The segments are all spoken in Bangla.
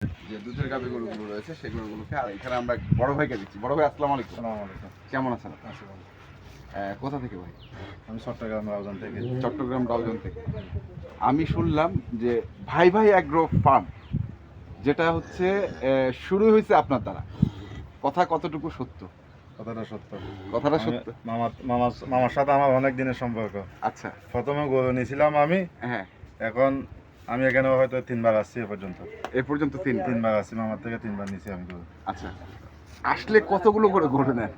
যে দুধের গাভী গরুগুলো রয়েছে সেই গরুগুলোকে, আর এখানে আমরা বড় ভাইকে দিচ্ছি। বড় ভাই আসসালামু আলাইকুম। কেমন আছেন আপনি? কোথা থেকে ভাই? আমি চট্টগ্রাম রাউজান থেকে। চট্টগ্রাম রাউজান থেকে। আমি শুনলাম যে ভাই ভাই অ্যাগ্রো ফার্ম, যেটা হচ্ছে শুরু হয়েছে আপনার দ্বারা, কথা কতটুকু সত্য? কথাটা সত্য। কথাটা সত্য। মামার সাথে আমার অনেক দিনের সম্পর্ক। আচ্ছা। প্রথমে গরু নিয়েছিলাম আমি। হ্যাঁ। এখন আমি এখানে হয়তো 3 বার আসছি এ পর্যন্ত তিনবার আসছি, মামার থেকে 3 বার নিয়েছি আমি গরু। আচ্ছা, আসলে কতগুলো করে গরু নেন?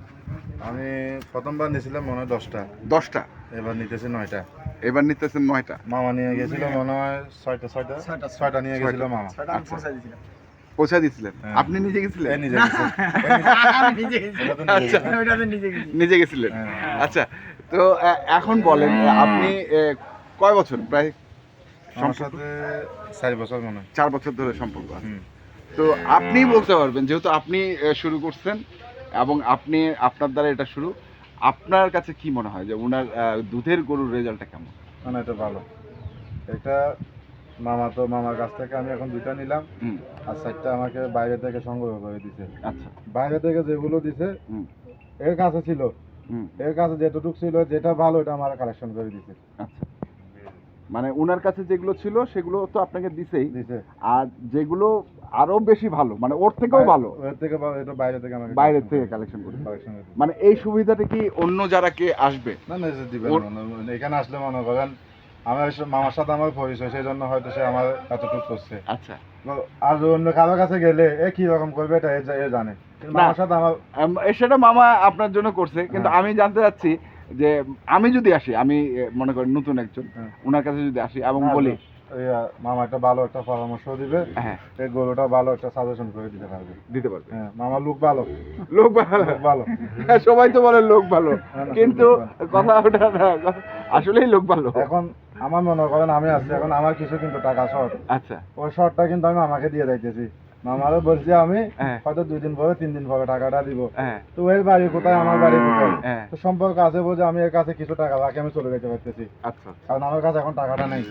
আমি প্রথমবার নিয়েছিলাম মনে হয় 10টা। 10টা। এবার নিতেছি 9টা। এবার নিতেছেন 9টা। মামা নিয়ে গেছিল মনে হয় 6টা নিয়ে গেছিল মামা। পৌঁছা দিয়েছিলেন? হ্যাঁ। আপনি নিজে গেছিলেন? নিজে গেছি। আচ্ছা, নিজে গেছিলেন। হ্যাঁ। আচ্ছা, তো এখন বলেন আপনি কয় বছর প্রায় আমার সাথে 4 বছর মনে হয়। 4 বছর ধরে সম্পর্ক আছে। হুম। তো আপনি বলতে পারবেন, যেহেতু আপনি শুরু করছেন এবং আপনি আপনার দ্বারা এটা শুরু, আপনার কাছে কি মনে হয় যে ওনার দুধের গরুর রেজাল্টটা কেমন? মানে এটা ভালো। এটা মামার কাছ থেকে আমি এখন 2টা নিলাম। আর 4টা আমাকে বাইরে থেকে সংগ্রহ করে দিছে। আচ্ছা। বাইরে থেকে যেগুলো দিছে এর কাছে ছিল, এর কাছে যেটুকু ছিল যেটা ভালো এটা আমার কালেকশন করে দিছে। আচ্ছা, মানে ওনার কাছে যেগুলো ছিল সেগুলো তো আপনাকে দিছেই, আর যেগুলো আরো বেশি ভালো, মানে ওর থেকেও ভালো, ওর থেকে ভালো এটা বাইরে থেকে আমাকে বাইরে থেকে কালেকশন করে। মানে এই সুবিধাটা কি অন্য যারা কে আসবে? না না, এটা দিবেন না। এখানে আসলে মনে করেন আমার মামার সাথে আমার পরিচয়, সেই জন্য হয়তো সে আমার এতটুকু করছে। আচ্ছা। আর অন্য কারো কাছে গেলে এ কি রকম করবে এটা এ জানে। মামার সাথে আমার সেটা মামা আপনার জন্য করছে, কিন্তু আমি জানতে চাচ্ছি যে আমি যদি আসি, আমি মনে করি নতুন একজন, ওনার কাছে যদি আসি এবং বলি মামা একটা ভালো একটা পরামর্শ দিবে, হ্যাঁ, এই গরুটা ভালো একটা সাজেশন করে দিতে পারবে। হ্যাঁ, মামা লোক ভালো। সবাই তো বলে লোক ভালো, কিন্তু কথা ওটা না, আসলেই লোক ভালো। এখন আমার মনে করেন আমি আছি, এখন আমার কিছু কিন্তু টাকা শর্ট। আচ্ছা। ওই শর্টটা কিন্তু আমি আমাকে দিয়ে দিতেছি। মামারও বলছি আমি হয়তো 2 দিন পরে 3 দিন পরে টাকাটা দিব। তো এর বাড়ি কোথায়, আমার বাড়ি কোথায়, তো সম্পর্ক আছে বলে আমি এর কাছে কিছু টাকা রাখি, আমি চলে যেতে পারতেছি। আচ্ছা, কারণ আমার কাছে এখন টাকাটা নেই।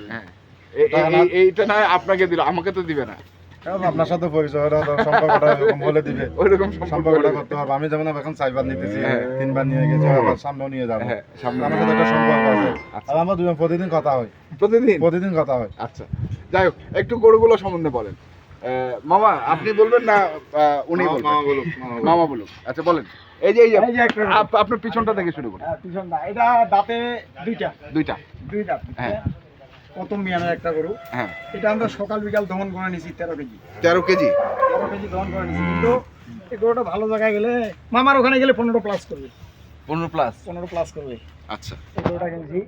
এইটা না আপনাকে দিল, আমাকে তো দিবে না। আপনার সাথে পরিচয়টা সম্পর্কটা এরকম বলে দিবে, ওইরকম সম্পর্কটা করতে হবে। আমি যেমন এখন 4 বার নিতেছি, 3 বার নিয়ে গেছি, আবার সামনেও নিয়ে যাবো। আমার সাথে একটা সম্পর্ক আছে, আর আমরা দুজন প্রতিদিন কথা হয়। প্রতিদিন কথা হয়। আচ্ছা, যাই হোক, একটু গরুগুলো সম্বন্ধে বলেন। মামা আপনি বলবেন না উনি বলবেন? মামা বলুন। আচ্ছা বলেন। এই যে আপনার পিছনটা থেকে শুরু করুন। পিছনটা এটা দাঁতে দুইটা। হ্যাঁ। প্রথম বিয়ানের একটা গরু। হ্যাঁ। এটা আমরা সকাল বিকাল দহন করে নিছি 13 কেজি। 13 কেজি দহন করে নিছি, কিন্তু এই গরুটা ভালো জায়গায় গেলে, মামার ওখানে গেলে 15 প্লাস করবে। 15 প্লাস করবে। আচ্ছা। এই গরুটা কিনছি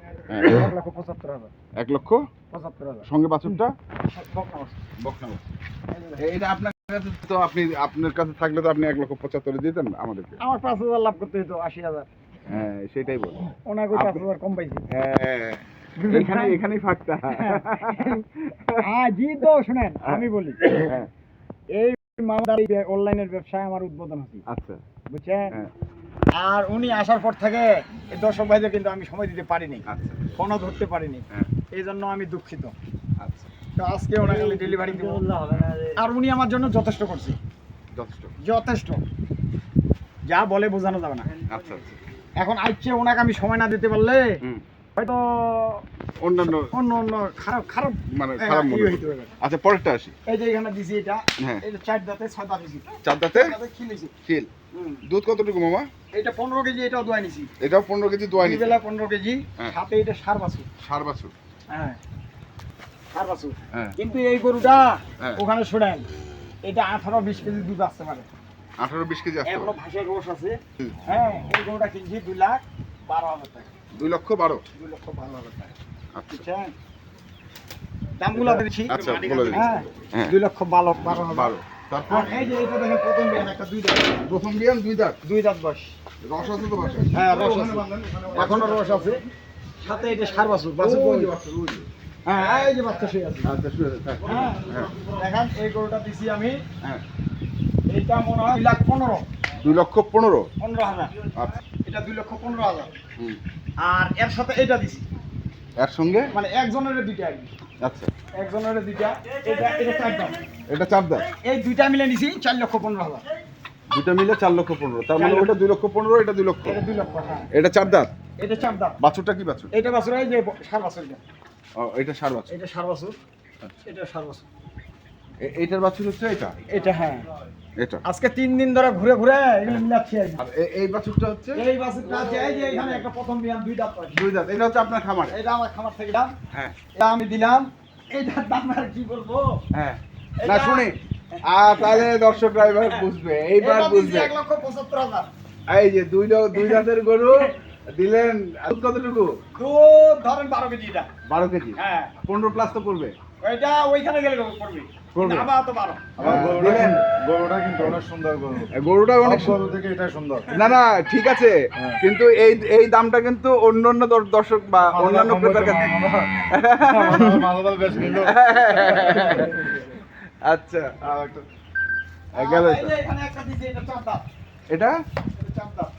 1,75,000। 1,75,000 সঙ্গে বাছুরটা বকনা। এটা আপনার কাছে তো, আপনার কাছে থাকলে তো আপনি 1,75,000 দিতেন আমাদেরকে। আমার 5,000 লাভ করতে হতো, 80,000। হ্যাঁ, সেটাই বল। ওনাকে 5,000 কম পাইছি। হ্যাঁ, এখানেই ফাঁকটা। জি, তো শুনেন আমি বলি, এই মামাদার অনলাইনের ব্যবসায় আমার উদ্বোধন হচ্ছে। আচ্ছা, বুঝছেন? আর উনি আসার পর থেকে এই দর্শক ভাইদের কিন্তু আমি সময় দিতে পারিনি, ফোনও ধরতে পারিনি, এই জন্য আমি দুঃখিত। আচ্ছা, তো আজকে ওনাকে ডেলিভারি দিব, আর উনি আমার জন্য যথেষ্ট করছে, যথেষ্ট, যা বলে বোঝানো যাবে না। আচ্ছা। এখন আইছে, ওনাকে আমি সময় না দিতে পারলে হয়তো অন্য খারাপ মানে খারাপ মনে হইতে পারে। আচ্ছা, পরেরটা আসি। এই যে এখানে দিছি, এটা 4 দাঁতে 6 দাঁত দিছি। 4 দাঁতে খিল। দুধ কতটুকু মামা? এটা 15 কেজি, এটাও দোয়া নিছি। এটাও 15 কেজি দোয়া নিছি। বেলা 15 কেজি, সাথে এটা ষাঁড় বাছুর। হ্যাঁ, ষাঁড় বাছুর। কিন্তু এই গরুটা ওখানে শুনেন, এটা 18-20 কেজি দুধ আসতে পারে। 18-20 কেজি আসতে এখনো ভাষার রস আছে। হ্যাঁ, এই গরুটা কিনছি 2,12,000 টাকা। 2,12,000 টাকা। আচ্ছা, দামগুলো দিচ্ছি। আচ্ছা, বলে দিন। হ্যাঁ, 2,12,000। তারপর এই যে এটা দেখেন, প্রথম বিয়ান একটা 2 দাঁত। প্রথম বিয়ান 2 দাঁত। 2 দাঁত বয়স। রস আছে তো বাসা? হ্যাঁ, রস আছে, এখনো রস আছে। সাথে এটা ষাঁড় বাছুর। হ্যাঁ, এই যে বাচ্চা শুয়ে আছে। আচ্ছা, শুয়ে আছে। হ্যাঁ, দেখেন এই গরুটা দিছি আমি। এটা মনে হয় 2,15,000। 2,15,000। আচ্ছা, এটা 2,15,000। আর এর সাথে এটা দিছি, এর সঙ্গে মানে একজনের দুইটা আর কি। আচ্ছা, একজনের দুইটা, এটা 4 দাম। এটা 4 দাঁত, এই দুইটা মিলে নিছি 4,15,000। দুটো মিলে 4,15,000, তার মানে ওটা 2,15,000, এটা 2 লক্ষ, এটা 2 লক্ষ, হ্যাঁ। এটা 4 দাঁত। এটা 4 দাম। বাছুরটা কি বাছুর? এটা বাছুর, এই যে ষাঁড় বাছুর এটা। ও, এটা ষাঁড় বাছুর। এটা ষাঁড় বাছুর, এটা ষাঁড় বাছুর। এইটার বাছুর হচ্ছে এটা, এটা হ্যাঁ। এটা। আজকে 3 দিন ধরে ঘুরে ঘুরে এগুলো মিলাচ্ছি আর কি। আর এই বাছুরটা হচ্ছে এই বাছুরটা আছে, এই যে এখানে একটা প্রথম বিয়ান 2 দাঁত পাই। 2 দাঁত, এটা হচ্ছে আপনার খামারে? এটা আমার খামার থেকে দাম। হ্যাঁ, এটা আমি দিলাম। এইটার দাম আর কি বলবো? হ্যাঁ, না শুনি, তাহলে দর্শক ড্রাইভার বুঝবে, এইবার বুঝবে। 1,75,000। এই যে 2 দাঁতের গরু দিলেন, দুধ কতটুকু? দুধ ধরেন 12 কেজি এটা। 12 কেজি। হ্যাঁ। 15 প্লাস তো করবে। ওইটা ওইখানে গেলে করবে। করবে। আবার তো 12। আবার দিলেন। গরুটা কিন্তু অনেক সুন্দর গরু, গরুটা অনেক সব গরু থেকে এটা সুন্দর। না না ঠিক আছে, হ্যাঁ। কিন্তু এই দামটা কিন্তু অন্যান্য দর্শক বা অন্যান্য ক্রেতার কাছে। মালামাল বেশ নিল। আচ্ছা, আর একটা গেল এই যে এখানে একটা দিছি, এটা 4 দাঁত। এটা এটা 4 দাঁত।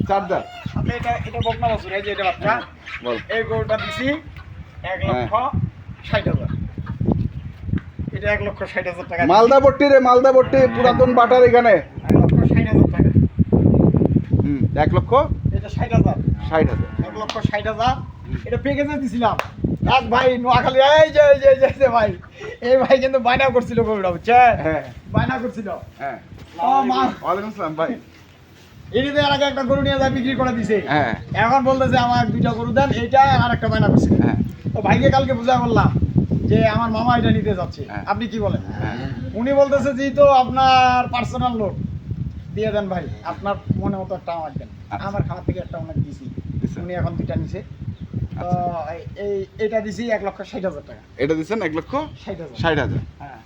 4 দাঁত। সাথে এটা বকনা বাছুর, এই যে এটা বাচ্চা। বল। এই গরুটা দিছি 1,60,000। এটা 1,60,000 টাকা। মালদা বট্টি রে, মালদা বট্টি, পুরাতন বাটার এখানে। 1,60,000 টাকা। 1 লক্ষ এটা 60,000। 60,000। 1,60,000। এটা প্যাকেজে দিছিলাম। এক ভাই নোয়াখালী, এই যে ভাই, এই ভাই কিন্তু বায়না করছিল গরুটা, বুঝছে? হ্যাঁ, বায়না করছিল। হ্যাঁ। ও মা, ওয়ালাইকুম আসসালাম ভাই। এদিকে এর আগে একটা গরু নিয়ে যা বিক্রি করে দিছে। হ্যাঁ, এখন বলতেছে আমার 2টা গরু দেন, এইটা আর একটা বায়না করছে। হ্যাঁ, তো ভাইকে কালকে বুঝা বললাম যে আমার মামা এটা নিতে যাচ্ছে, হ্যাঁ। আপনি কি বলেন? হ্যাঁ। উনি বলতেছে যে তো আপনার পার্সোনাল লোক দিয়ে দেন ভাই, আপনার মনে মতো একটা আমার দেন। আচ্ছা। আমার খামার থেকে একটা ওনাকে দিছি, দিছেন। উনি এখন 2টা নিছে। তো এটা দিছি 1,60,000 টাকা। এটা দিচ্ছেন 1,60,000। 60,000। হ্যাঁ।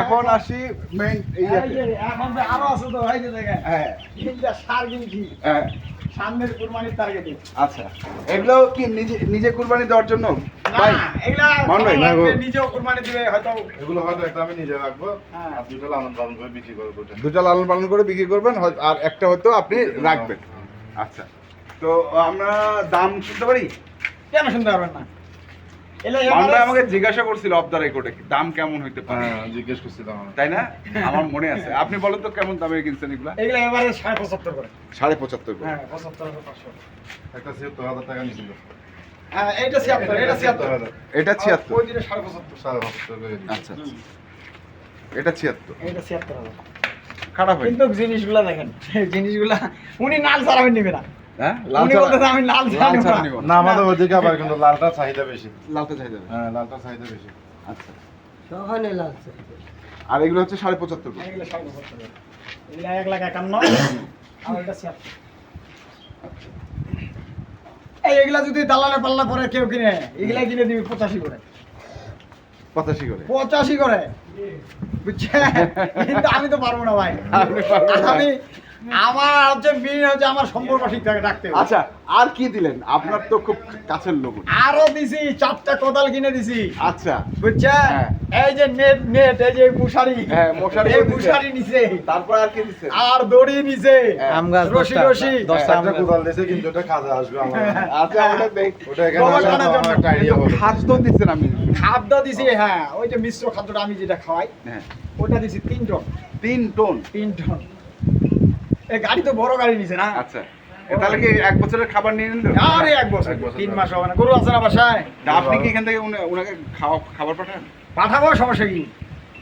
এখন আসি মেইন এই যে এখন যে আরো আছে তো ভাই, যে দেখেন হ্যাঁ, তিনটা সার কিনছি হ্যাঁ। সামনের কুরবানির টার্গেটে। আচ্ছা, এগুলো কি নিজে কুরবানি দেওয়ার জন্য না ভাই? এগুলা মান ভাই, না গো। নিজেও কুরবানি দিবে হয়তো। এগুলো হয়তো একটা আমি নিজে রাখবো, হ্যাঁ। আর দুটো লালন পালন করে বিক্রি করবো। দুটা লালন পালন করে বিক্রি করবেন, আর একটা হয়তো আপনি রাখবেন। আচ্ছা, তো আমরা দাম শুনতে পারি? কেন শুনতে পারবেন না? এলে মান ভাই এবারে আমাকে জিজ্ঞাসা করছিল অফ দ্য রেকর্ডে দাম কেমন হইতে পারে, হ্যাঁ, জিজ্ঞেস করছিলাম আমি। তাই না? আমার মনে আছে। আপনি বলেন তো কেমন দামে কিনছেন এগুলা? এগুলা এবারে 75 করে। 75.5 করে। হ্যাঁ 75,500। একটা ৭৬,০০০ টাকা নিয়েছিল। হ্যাঁ এইটা 76, এটা 76। এটা 76। ওই দিনে 75। ৭৫০০ করে দিয়েছিল। আচ্ছা, এটা 76। এইটা 76,000। খারাপ হয় কিন্তু জিনিসগুলা দেখেন, জিনিসগুলা উনি লাল ছাড়াবেন নিবে না। হ্যাঁ, লাল উনি বলতেছে আমি লাল লাল ছাড়া ছাড়া নিব না, আমাদের ওদিকে আবার কিন্তু লালটা চাহিদা বেশি। লালটা চাই যাবে। হ্যাঁ, লালটা চাহিদা বেশি। আচ্ছা, সহনে লাল। আর এগুলো হচ্ছে 75.5 করে। এগুলা 75 করে। এগুলা 1,51,000 আর এটা 76। এই এগুলা যদি দালালে পাল্লা পরে কেউ কিনে, এগুলা কিনে দিবি 85 করে। 85 করে। 85 করে, বুঝছেন? কিন্তু আমি তো পারবো না ভাই। আপনি পারবেন না। আমি আমার হচ্ছে মেন হচ্ছে আমার সম্পর্ক ঠিক থাকে রাখতে হবে। আচ্ছা, আর কি দিলেন? আপনার তো খুব কাছের লোক। আরো দিছি 4টা কোদাল কিনে দিছি, আচ্ছা, বুঝছেন? হ্যাঁ। এই যে নেট এই যে মুশারি, হ্যাঁ, মশারি এই দিছে। মুশারি নিছে, তারপর আর কি দিচ্ছেন? আর দড়ি নিছে, হ্যাঁ। আম গাছ রশি 10টা একটা কোদাল দিয়েছে, কিন্তু ওটা কাজে আসবে আমার। আচ্ছা, ওটা দেখ। ওটা এখানে গোবর আসলে টানার আমার জন্য। একটা idea হবে। খাদ্য দিচ্ছেন আমি। খাদ্য দিছি, হ্যাঁ ওই যে মিশ্র খাদ্যটা আমি যেটা খাওয়াই, হ্যাঁ, ওটা দিছি 3 টন। 3 টন। 3 টন। এই গাড়ি তো বড় গাড়ি নিছে না। আচ্ছা, তাহলে কি 1 বছরের খাবার নিয়ে নিল? আরে 1 বছর, এক বছর 3 মাস হবে না। গরু আছে না বাসায়, আপনি কি এখান থেকে উনাকে খাবার পাঠান? পাঠাবো, সমস্যা কি?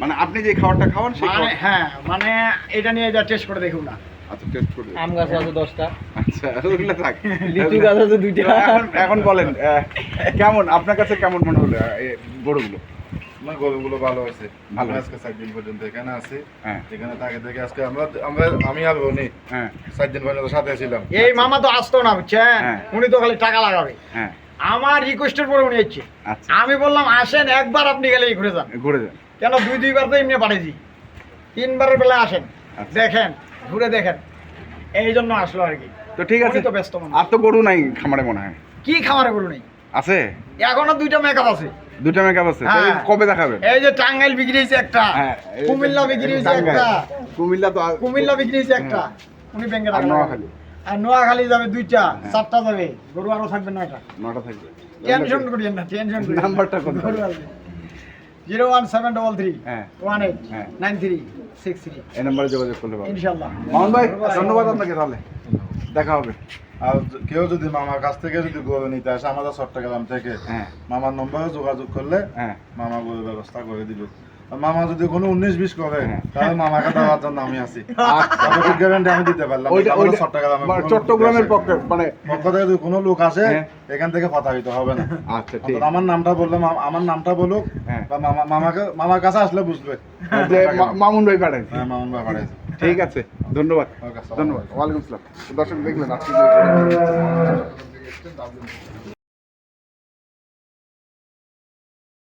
মানে আপনি যে খাবারটা খাওয়ান সেই মানে খাবার? হ্যাঁ, মানে এটা নিয়ে যা টেস্ট করে দেখুন না। আচ্ছা, টেস্ট করে। আম গাছ আছে 10টা, আচ্ছা, ওগুলা থাক। লিচু গাছ আছে 2টা। এখন বলেন, কেমন আপনার কাছে কেমন মনে হলো এই গরুগুলো? আমার গরুগুলো ভালো হয়েছে। ভালো আমি হয়েছে। আজকে 4 দিন পর্যন্ত এখানে আছি। হ্যাঁ, এখানে থেকে আজকে আমি আর উনি হ্যাঁ, 4 দিন পর্যন্ত সাথে ছিলাম। এই মামা তো আসতো না, বুঝছেন? হ্যাঁ। উনি তো খালি টাকা লাগাবে। হ্যাঁ। আমার রিকোয়েস্টের পরে উনি এসেছে। আচ্ছা, আমি বললাম আসেন, একবার আপনি গেলেই ঘুরে যান। ঘুরে যান। কেন 2-2বার তো এমনি পাঠিয়েছি, 3বারের বেলা আসেন, আচ্ছা। দেখেন, ঘুরে দেখেন, এই জন্য আসলো আর কি। তো ঠিক আছে, উনি তো ব্যস্ত মানুষ। আর তো গরু নাই খামারে মনে হয়। কি খামারে গরু নেই, আছে এখনো 2টা মেকআপ আছে। 2টা মেকআপ আছে। হ্যাঁ। তাহলে কবে দেখাবেন? এই যে টাঙ্গাইল বিক্রি হয়েছে একটা, হ্যাঁ, এই যে কুমিল্লা বিক্রি হয়েছে টাঙ্গাইল। একটা, কুমিল্লা তো কুমিল্লা বিক্রি হয়েছে একটা, উনি ব্যাংকে আর টাকা লাগাবে। নোয়াখালী। আর নোয়াখালী যাবে 2টা, হ্যাঁ। 4টা যাবে, গরু আরো থাকবে 9টা। 9টা থাকবে। টেনশন করিয়েন না, টেনশন করিয়েন না। নাম্বারটা কোন? গরু আছে। 01733 হ্যাঁ 18 হ্যাঁ 9363 এই নম্বরে যোগাযোগ করলে পাবেন। ইনশাআল্লাহ। মামুন ভাই ধন্যবাদ আপনাকে, তাহলে দেখা হবে। আর কেউ যদি মামার কাছ থেকে যদি গরু নিতে আসে আমাদের চট্টগ্রাম থেকে, হ্যাঁ মামার নম্বরে যোগাযোগ করলে হ্যাঁ মামা গরুর ব্যবস্থা করে দিবে। আর মামা যদি কোনো 19-20 করে হ্যাঁ। তাহলে মামাকে দেওয়ার জন্য আমি আছি। আচ্ছা তারপর গ্যারান্টি আমি দিতে পারলাম। ওইটা আমাদের ওইটা চট্টগ্রামে মানে কোনো চট্টগ্রামের লোক পক্ষে মানে পক্ষ থেকে যদি কোনো লোক আসে হ্যাঁ। এখান থেকে প্রতারিত হবে না। আচ্ছা ঠিক অন্তত আমার নামটা বললে আমার নামটা বলুক, হ্যাঁ। বা মামার কাছে আসলে বুঝবে যে মামুন ভাই পাঠান। হ্যাঁ মামুন ভাই পাঠাইছে। ঠিক আছে, ধন্যবাদ। ওকে, আসসালামু ধন্যবাদ, ওয়ালাইকুম আসসালাম। দর্শক দেখলেন আজকে যে